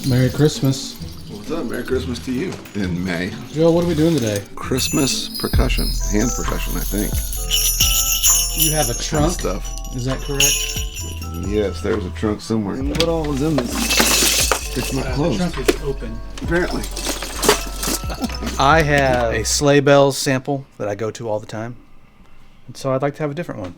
Merry Christmas. What's up? Merry Christmas to you in May. Joe, what are we doing today? Christmas percussion. Hand percussion, I think. You have a trunk? Kind of stuff. Is that correct? Yes, there's a trunk somewhere. And what all is in this? It's not closed. The trunk is open. Apparently. I have a sleigh bells sample that I go to all the time. And so I'd like to have a different one.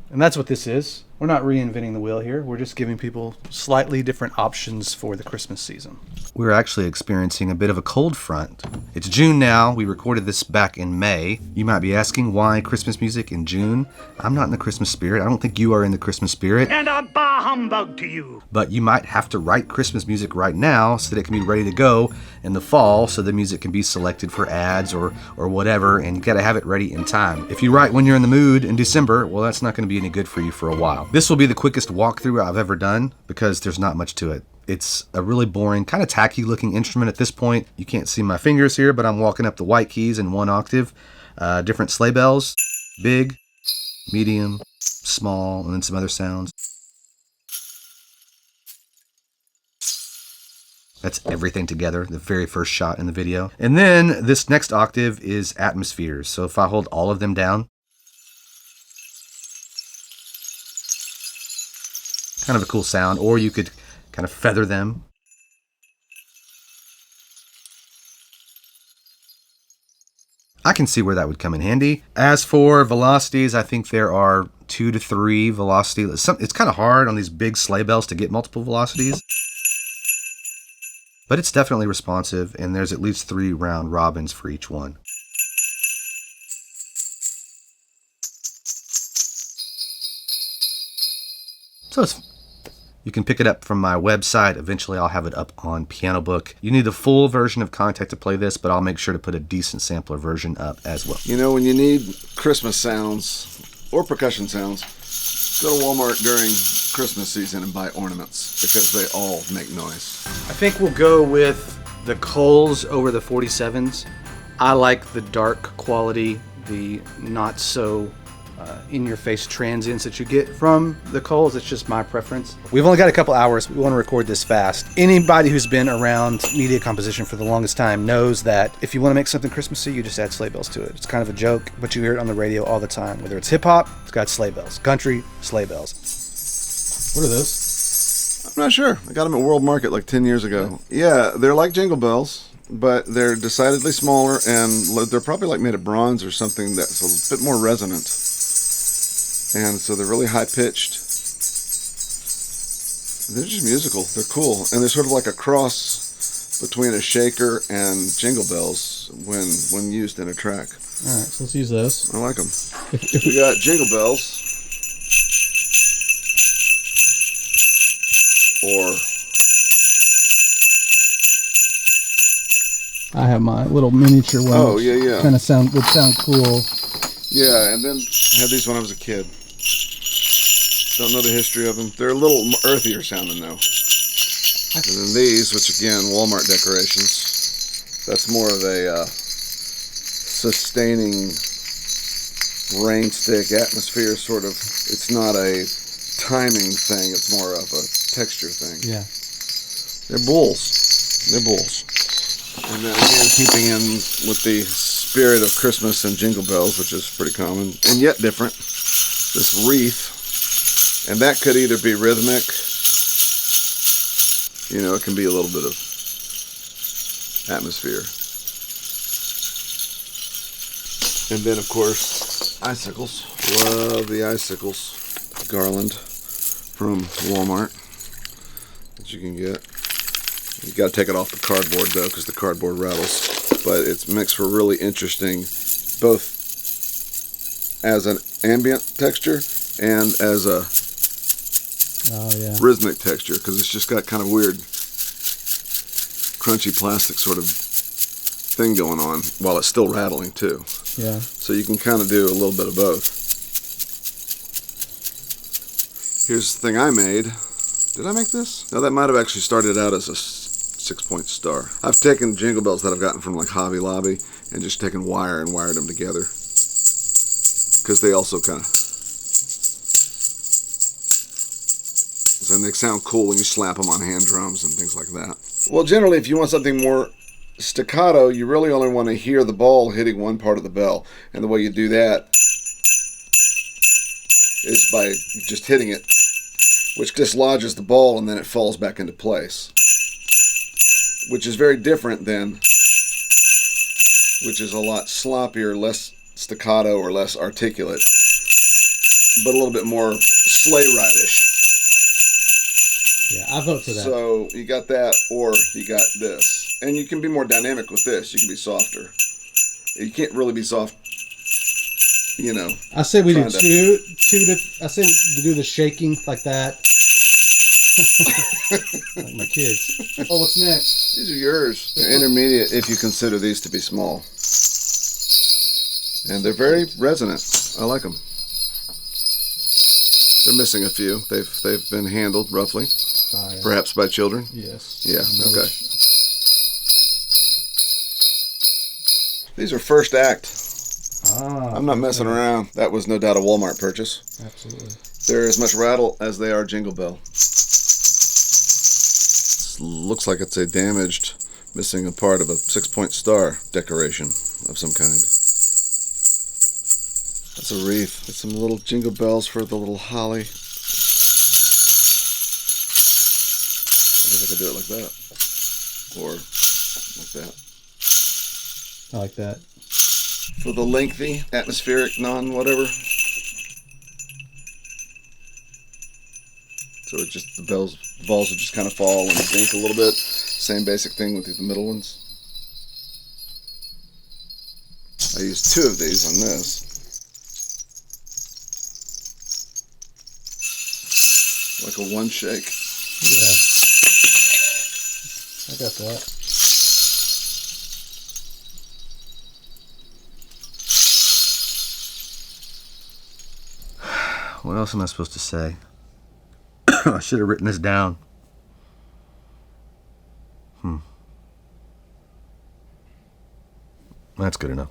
And that's what this is. We're not reinventing the wheel here. We're just giving people slightly different options for the Christmas season. We're actually experiencing a bit of a cold front. It's June now. We recorded this back in May. You might be asking why Christmas music in June. I'm not in the Christmas spirit. I don't think you are in the Christmas spirit. And a bah humbug to you. But you might have to write Christmas music right now so that it can be ready to go in the fall so the music can be selected for ads or whatever, and you gotta have it ready in time. If you write when you're in the mood in December, well, that's not gonna be any good for you for a while. This will be the quickest walkthrough I've ever done because there's not much to it. It's a really boring, kind of tacky looking instrument at this point. You can't see my fingers here, but I'm walking up the white keys in one octave. Different sleigh bells, big, medium, small, and then some other sounds. That's everything together, the very first shot in the video. And then this next octave is atmospheres. So if I hold all of them down, kind of a cool sound, or you could kind of feather them. I can see where that would come in handy. As for velocities, I think there are 2 to 3 velocities. It's kind of hard on these big sleigh bells to get multiple velocities. But it's definitely responsive, and there's at least 3 round robins for each one. So you can pick it up from my website. Eventually I'll have it up on Piano Book. You need the full version of Kontakt to play this, but I'll make sure to put a decent sampler version up as well. You know, when you need Christmas sounds or percussion sounds, go to Walmart during Christmas season and buy ornaments because they all make noise. I think we'll go with the Coles over the 47s. I like the dark quality, the not so in-your-face transients that you get from the Coles. It's just my preference. We've only got a couple hours. We want to record this fast. Anybody who's been around media composition for the longest time knows that if you want to make something Christmassy, you just add sleigh bells to it. It's kind of a joke, but you hear it on the radio all the time. Whether it's hip-hop, it's got sleigh bells. Country, sleigh bells. What are those? I'm not sure. I got them at World Market like 10 years ago. Yeah, they're like jingle bells, but they're decidedly smaller, and they're probably like made of bronze or something that's a bit more resonant. And so they're really high-pitched. They're just musical. They're cool. And they're sort of like a cross between a shaker and jingle bells when used in a track. All right, so let's use those. I like them. We got jingle bells. Or I have my little miniature one. Oh, yeah. Kind of would sound cool. Yeah, and then I had these when I was a kid. Don't know the history of them. They're a little earthier sounding though. And then these, which again, Walmart decorations. That's more of a sustaining rain stick atmosphere sort of. It's not a timing thing. It's more of a texture thing. Yeah. They're bulls. And then again, keeping in with the spirit of Christmas and jingle bells, which is pretty common and yet different. This wreath. And that could either be rhythmic, you know, it can be a little bit of atmosphere. And then, of course, icicles. Love the icicles. Garland from Walmart that you can get. You got to take it off the cardboard, though, because the cardboard rattles. But it's mixed for really interesting, both as an ambient texture and as a rhythmic texture, because it's just got kind of weird crunchy plastic sort of thing going on while it's still rattling too. Yeah. So you can kind of do a little bit of both. Here's the thing I made. Did I make this? No, that might have actually started out as a 6-point star. I've taken jingle bells that I've gotten from like Hobby Lobby and just taken wire and wired them together, because they also kind of and they sound cool when you slap them on hand drums and things like that. Well, generally, if you want something more staccato, you really only want to hear the ball hitting one part of the bell, and the way you do that is by just hitting it, which dislodges the ball and then it falls back into place, which is very different than, which is a lot sloppier, less staccato or less articulate, but a little bit more sleigh ride-ish. Yeah, I vote for that. So you got that, or you got this, and you can be more dynamic with this. You can be softer. You can't really be soft, you know. I say we do trying to- I say we do the shaking like that. Like my kids. Oh, what's next? These are yours. They're intermediate if you consider these to be small. And they're very resonant. I like them. They're missing a few. They've been handled roughly, perhaps by children. Yes. Yeah, okay. These are first act. I'm not messing around. That was no doubt a Walmart purchase. Absolutely. They're as much rattle as they are jingle bell. Looks like it's a damaged, missing a part of a 6-point star decoration of some kind. That's a wreath. It's some little jingle bells for the little holly. I guess I could do it like that. Or like that. I like that. For the lengthy, atmospheric, non-whatever. So it just, the balls will just kind of fall and dink a little bit. Same basic thing with the middle ones. I used 2 of these on this. Like a one shake. Yeah. I got that. What else am I supposed to say? I should have written this down. That's good enough.